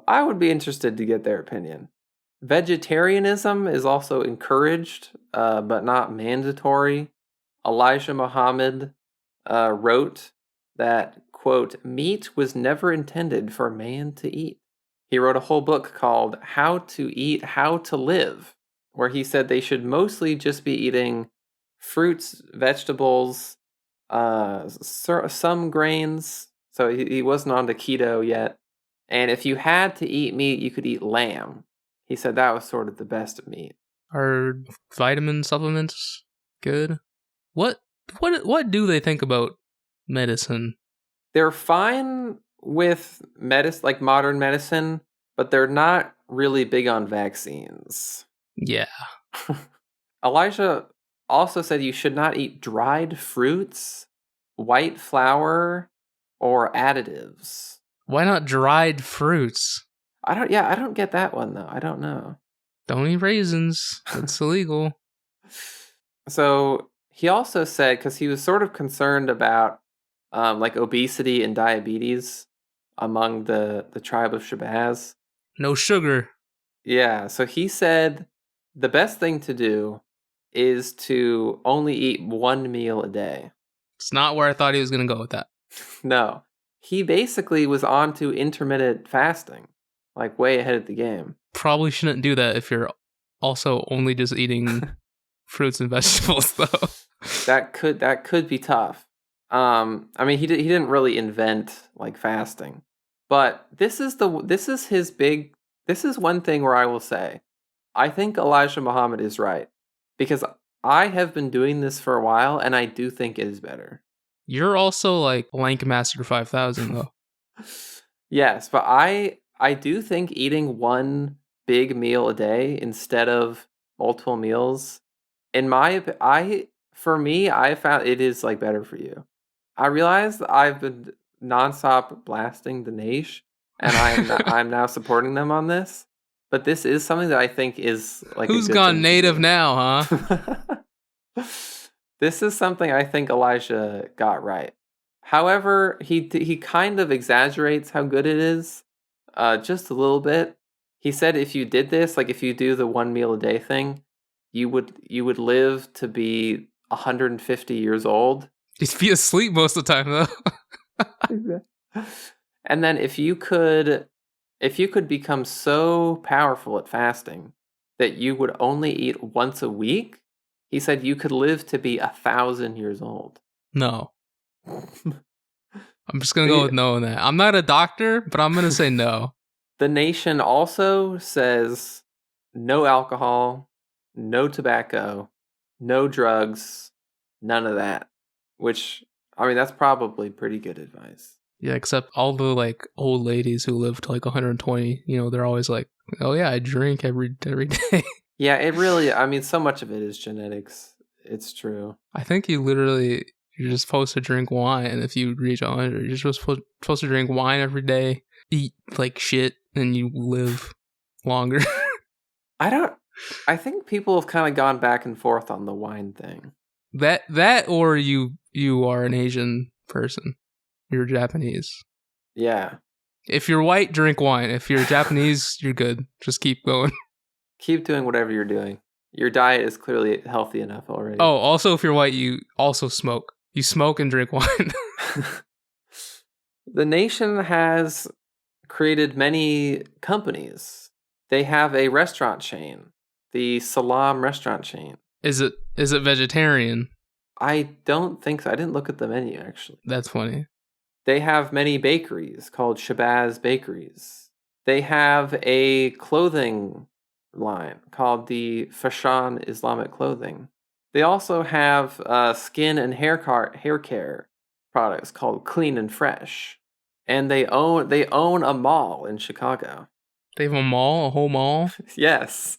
I would be interested to get their opinion. Vegetarianism is also encouraged, but not mandatory. Elijah Muhammad wrote that, quote, meat was never intended for man to eat. He wrote a whole book called How to Eat, How to Live, where he said they should mostly just be eating fruits, vegetables, some grains. So he wasn't on to keto yet. And if you had to eat meat, you could eat lamb. He said that was sort of the best of meat.
Are vitamin supplements good? What do they think about medicine?
They're fine with medicine, like modern medicine, but they're not really big on vaccines.
Yeah.
Elijah also said you should not eat dried fruits, white flour, or additives.
Why not dried fruits?
I don't get that one though. I don't know.
Don't eat raisins. It's illegal.
So he also said, because he was sort of concerned about like obesity and diabetes among the tribe of Shabazz.
No sugar.
Yeah, so he said the best thing to do is to only eat one meal a day.
It's not where I thought he was going to go with that.
No. He basically was on to intermittent fasting, like way ahead of the game.
Probably shouldn't do that if you're also only just eating fruits and vegetables, though.
That could be tough. I mean, he didn't really invent like fasting, but this is one thing where I will say, I think Elijah Muhammad is right, because I have been doing this for a while, and I do think it is better.
You're also like Lankmaster 5000, though.
Yes, but I do think eating one big meal a day instead of multiple meals, for me, I found it is like better for you. I realized I've been nonstop blasting the Naish, and I'm now supporting them on this. But this is something that I think is like
who's gone native now, huh?
This is something I think Elijah got right. However, he kind of exaggerates how good it is, just a little bit. He said if you did this, like if you do the one meal a day thing, you would live to be 150 years old.
You'd be asleep most of the time, though.
And then if you could become so powerful at fasting that you would only eat once a week, he said you could live to be 1,000 years old.
No. I'm just going to go with no on that. I'm not a doctor, but I'm going to say no.
The Nation also says no alcohol, no tobacco, no drugs, none of that. Which, I mean, that's probably pretty good advice.
Yeah, except all the like old ladies who live to like 120, they're always like, oh yeah, I drink every day.
Yeah, it really, I mean, so much of it is genetics. It's true.
I think you're just supposed to drink wine if you reach 100. You're just supposed to drink wine every day, eat like shit, and you live longer.
I think people have kind of gone back and forth on the wine thing.
That or you are an Asian person. You're Japanese.
Yeah.
If you're white, drink wine. If you're Japanese, you're good. Just keep going. Keep
doing whatever you're doing. Your diet is clearly healthy enough already.
Oh, also if you're white, you also smoke. You smoke and drink wine.
The Nation has created many companies. They have a restaurant chain, the Salam restaurant chain.
Is it vegetarian?
I don't think so. I didn't look at the menu, actually.
That's funny.
They have many bakeries called Shabazz Bakeries. They have a clothing line called the Fashan Islamic Clothing. They also have skin and hair care products called Clean and Fresh. And they own a mall in Chicago.
They have a mall, a whole mall?
Yes.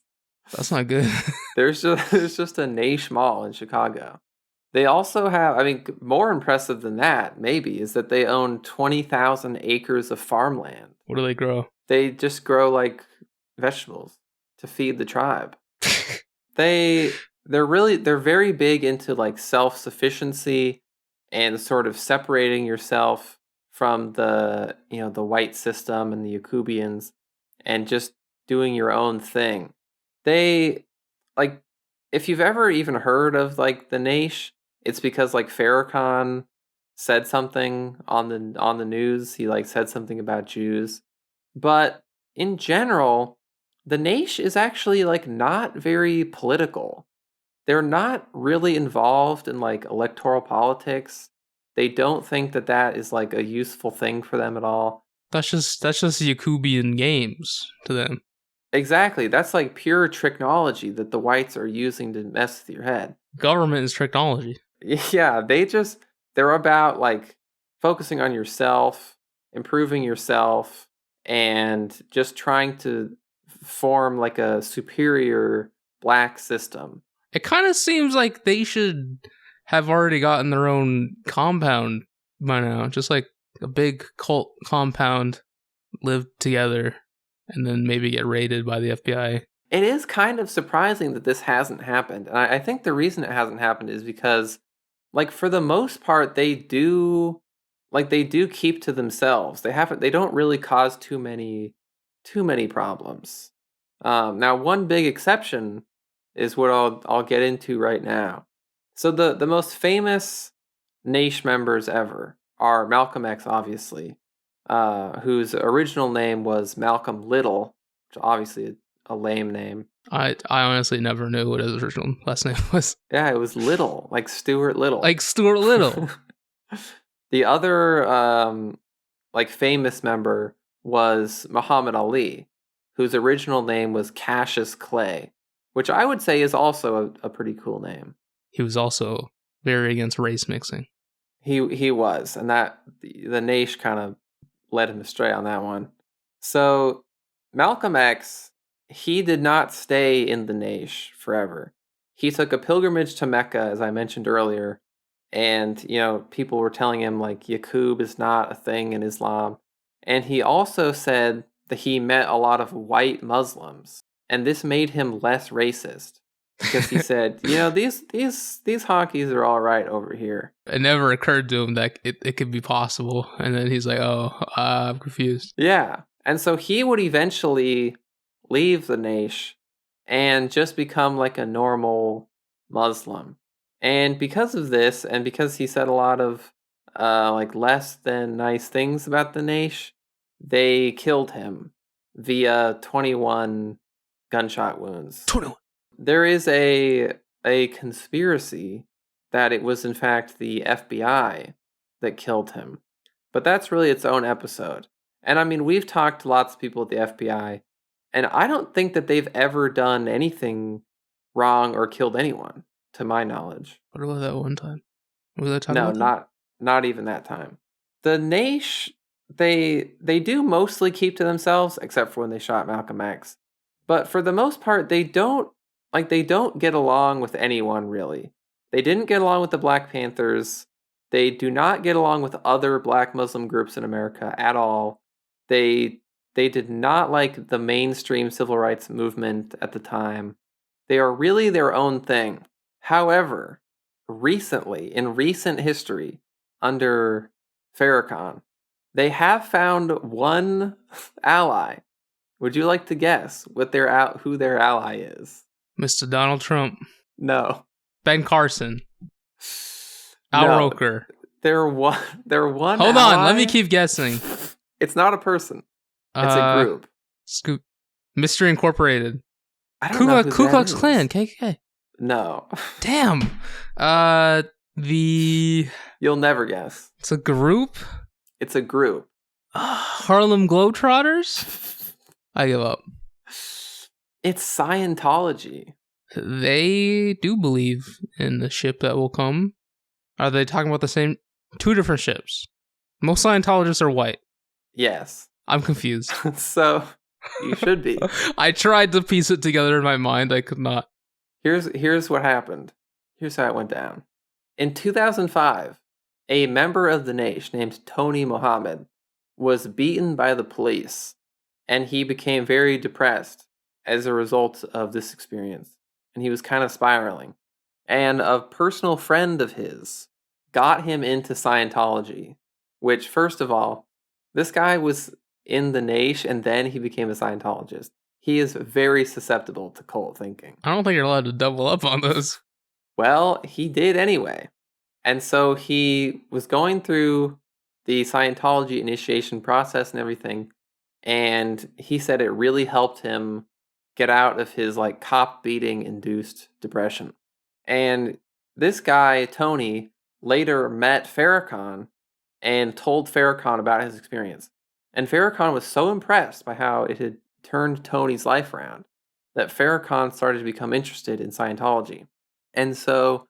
That's not good.
There's just a Naish mall in Chicago. They also have, I mean, more impressive than that, maybe, is that they own 20,000 acres of farmland.
What do they grow?
They just grow, like, vegetables to feed the tribe. They're very big into, like, self-sufficiency and sort of separating yourself from the white system and the Yakubians and just doing your own thing. They, like, if you've ever even heard of, like, the Naish, it's because, like, Farrakhan said something on the news. He, like, said something about Jews. But in general, the Naish is actually, like, not very political. They're not really involved in, like, electoral politics. They don't think that is, like, a useful thing for them at all.
That's just Yakubian games to them.
Exactly. That's, like, pure technology that the whites are using to mess with your head.
Government is technology.
Yeah, they're about, like, focusing on yourself, improving yourself, and just trying to form, like, a superior black system.
It kind of seems like they should have already gotten their own compound by now. Just like a big cult compound, live together, and then maybe get raided by the FBI.
it is kind of surprising that this hasn't happened. And I think the reason it hasn't happened is because, like, for the most part, they do keep to themselves. They don't really cause too many problems. Now, one big exception is what I'll get into right now. So the most famous Naish members ever are Malcolm X, obviously, whose original name was Malcolm Little, which obviously a lame name.
I honestly never knew what his original last name was.
Yeah, it was Little, like Stuart Little.
Like Stuart Little.
The other famous member was Muhammad Ali, whose original name was Cassius Clay, which I would say is also a pretty cool name.
He was also very against race mixing.
He was, and that the Naish kind of led him astray on that one. So Malcolm X, he did not stay in the Naish forever. He took a pilgrimage to Mecca, as I mentioned earlier, and people were telling him like Yaqub is not a thing in Islam, and he also said that he met a lot of white Muslims, and this made him less racist. Because he said, these honkies are all right over here.
It never occurred to him that it could be possible. And then he's like, I'm confused.
Yeah. And so he would eventually leave the Naish and just become like a normal Muslim. And because of this, and because he said a lot of less than nice things about the Naish, they killed him via 21 gunshot wounds.
21.
There is a conspiracy that it was in fact the FBI that killed him. But that's really its own episode. And I mean, we've talked to lots of people at the FBI, and I don't think that they've ever done anything wrong or killed anyone, to my knowledge.
What about that one time? Was that talking about
that? Not even that time. The Naish, they do mostly keep to themselves, except for when they shot Malcolm X. But for the most part, they don't get along with anyone, really. They didn't get along with the Black Panthers. They do not get along with other Black Muslim groups in America at all. They did not like the mainstream civil rights movement at the time. They are really their own thing. However, in recent history, under Farrakhan, they have found one ally. Would you like to guess who their ally is?
Mr. Donald Trump.
No.
Ben Carson. Al Roker.
They're one
Hold
ally.
on, let me keep guessing.
It's not a person. It's a group.
Mystery Incorporated.
I don't know
Ku Klux Klan, KKK.
No.
Damn.
You'll never guess.
It's a group?
It's a group.
Harlem Globetrotters? I give up.
It's Scientology.
They do believe in the ship that will come. Are they talking about the same? Two different ships. Most Scientologists are white.
Yes.
I'm confused.
So, you should be.
I tried to piece it together in my mind. I could not.
Here's what happened. Here's how it went down. In 2005, a member of the Naish named Tony Mohammed was beaten by the police, and he became very depressed as a result of this experience, and he was kind of spiraling. And a personal friend of his got him into Scientology, which, first of all, this guy was in the Naish, and then he became a Scientologist. He is very susceptible to cult thinking.
I don't think you're allowed to double up on those.
Well, he did anyway. And so he was going through the Scientology initiation process and everything, and he said it really helped him get out of his cop beating induced depression. And this guy, Tony, later met Farrakhan and told Farrakhan about his experience. And Farrakhan was so impressed by how it had turned Tony's life around that Farrakhan started to become interested in Scientology. And so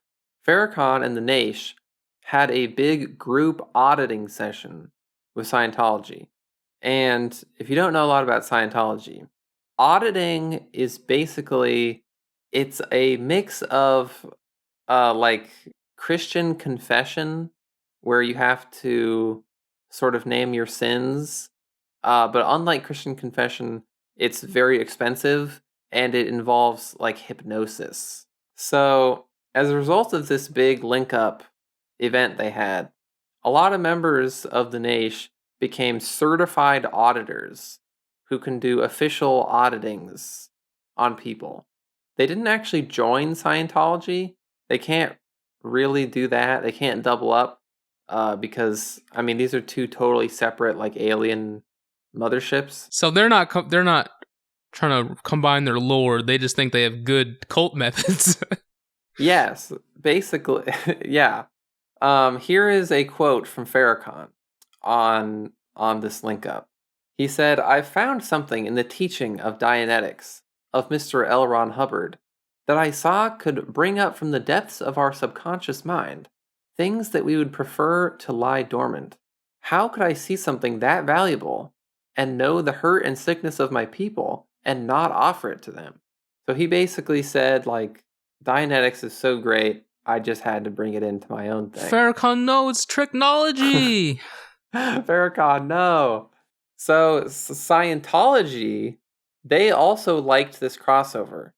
Farrakhan and the Naish had a big group auditing session with Scientology. And if you don't know a lot about Scientology, auditing is basically, it's a mix of Christian confession, where you have to sort of name your sins. But unlike Christian confession, it's very expensive, and it involves like hypnosis. So, as a result of this big link up event they had, a lot of members of the Naish became certified auditors who can do official auditings on people. They didn't actually join Scientology. They can't really do that. They can't double up because I mean these are two totally separate like alien motherships.
So they're not trying to combine their lore. They just think they have good cult methods.
Yes, basically, yeah. Here is a quote from Farrakhan on this link up. He said, "I found something in the teaching of Dianetics of Mr. L. Ron Hubbard that I saw could bring up from the depths of our subconscious mind things that we would prefer to lie dormant. How could I see something that valuable and know the hurt and sickness of my people and not offer it to them?" So he basically said, like, Dianetics is so great, I just had to bring it into my own thing.
Farrakhan, no, it's technology.
Farrakhan, no. So Scientology, they also liked this crossover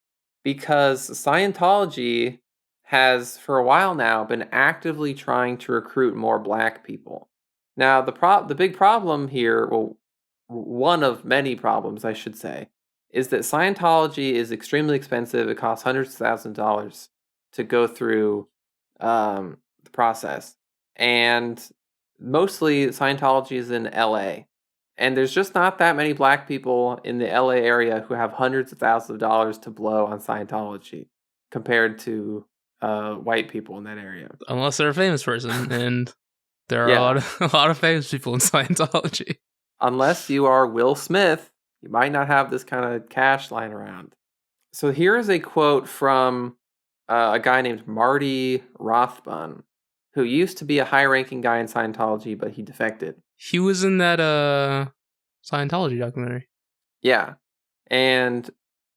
because Scientology has, for a while now, been actively trying to recruit more black people. Now, the big problem here, well, one of many problems, I should say, is that Scientology is extremely expensive. It costs hundreds of thousands of dollars to go through the process. And mostly Scientology is in LA. And there's just not that many black people in the LA area who have hundreds of thousands of dollars to blow on Scientology compared to white people in that area.
Unless they're a famous person, and there are a lot of famous people in Scientology.
Unless you are Will Smith, you might not have this kind of cash lying around. So here is a quote from a guy named Marty Rothbun, who used to be a high-ranking guy in Scientology, but he defected.
He was in that Scientology documentary.
Yeah. And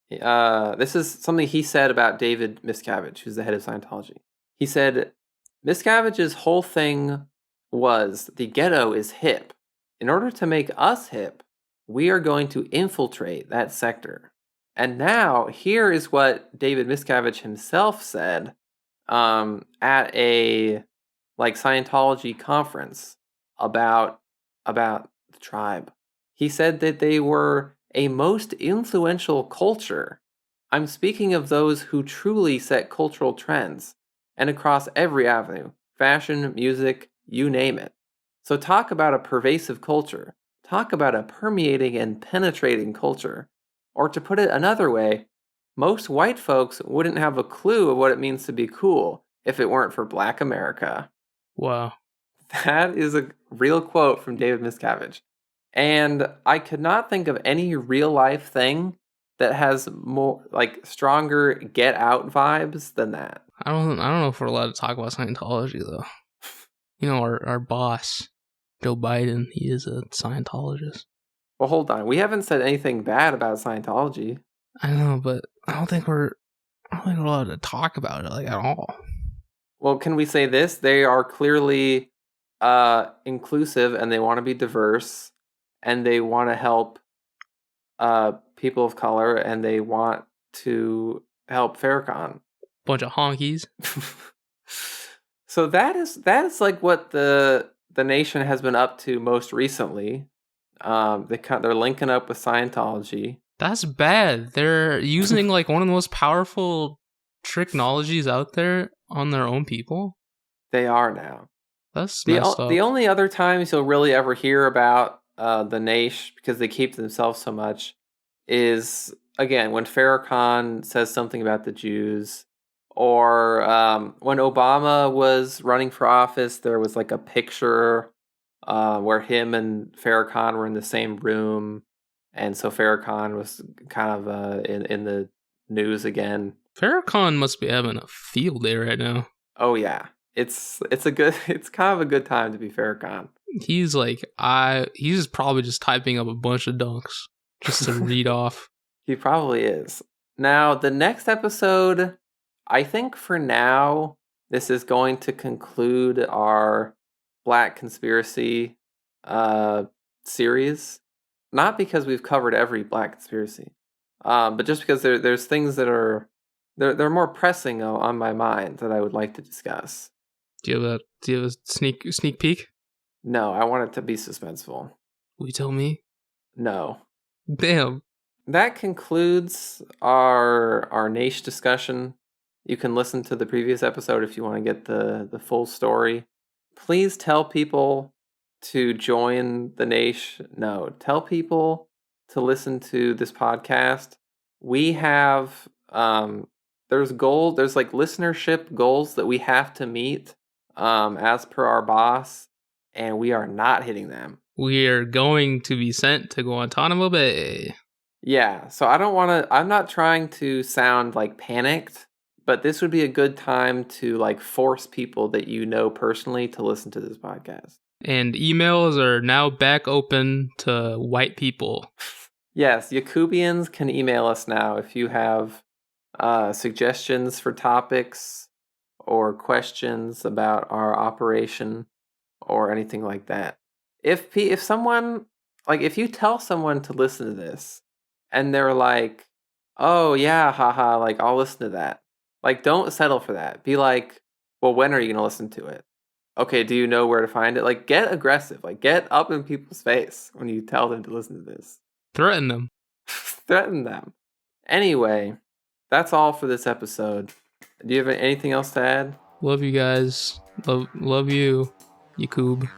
this is something he said about David Miscavige, who's the head of Scientology. He said, Miscavige's whole thing was the ghetto is hip. In order to make us hip, we are going to infiltrate that sector. And now, here is what David Miscavige himself said at a Scientology conference about the tribe. He said that they were a most influential culture. I'm speaking of those who truly set cultural trends, and across every avenue, fashion, music, you name it. So talk about a pervasive culture. Talk about a permeating and penetrating culture. Or to put it another way, most white folks wouldn't have a clue of what it means to be cool if it weren't for Black America.
Wow.
That is a real quote from David Miscavige. And I could not think of any real life thing that has more stronger Get Out vibes than that.
I don't know if we're allowed to talk about Scientology though. You know, our boss, Joe Biden, he is a Scientologist.
Well, hold on. We haven't said anything bad about Scientology.
I know, but I don't think we're allowed to talk about it at all.
Well, can we say this? They are clearly inclusive, and they want to be diverse, and they want to help people of color, and they want to help Farrakhan.
Bunch of honkies.
So that is like what the nation has been up to most recently. They're linking up with Scientology.
That's bad. They're using one of the most powerful technologies out there on their own people.
They are now.
That's messed up.
The only other times you'll really ever hear about the Naish, because they keep to themselves so much, is again when Farrakhan says something about the Jews, or when Obama was running for office, there was a picture where him and Farrakhan were in the same room, and so Farrakhan was kind of in the news again.
Farrakhan must be having a field day right now.
Oh yeah, it's kind of a good time to be Farrakhan.
He's he's probably just typing up a bunch of dunks just to read off.
He probably is. Now the next episode, I think for now this is going to conclude our Black Conspiracy series. Not because we've covered every Black Conspiracy, But just because there's things that are they're more pressing on my mind that I would like to discuss.
Do you have a sneak peek?
No, I want it to be suspenseful.
Will you tell me?
No.
Damn.
That concludes our niche discussion. You can listen to the previous episode if you want to get the full story. Please tell people to join the niche. No, tell people to listen to this podcast. We have there's like listenership goals that we have to meet as per our boss, and we are not hitting them.
We are going to be sent to Guantanamo Bay.
Yeah, so I'm not trying to sound like panicked, but this would be a good time to like force people that you know personally to listen to this podcast.
And emails are now back open to white people.
Yes, Yakubians can email us now if you have suggestions for topics or questions about our operation or anything like that. If someone, like, if you tell someone to listen to this and they're like, oh yeah, haha, like, I'll listen to that. Like, don't settle for that. Be like, well, when are you going to listen to it? Okay, do you know where to find it? Like, get aggressive. Like, get up in people's face when you tell them to listen to this.
Threaten them.
Threaten them. Anyway, that's all for this episode. Do you have anything else to add?
Love you guys. Love you, Yakub.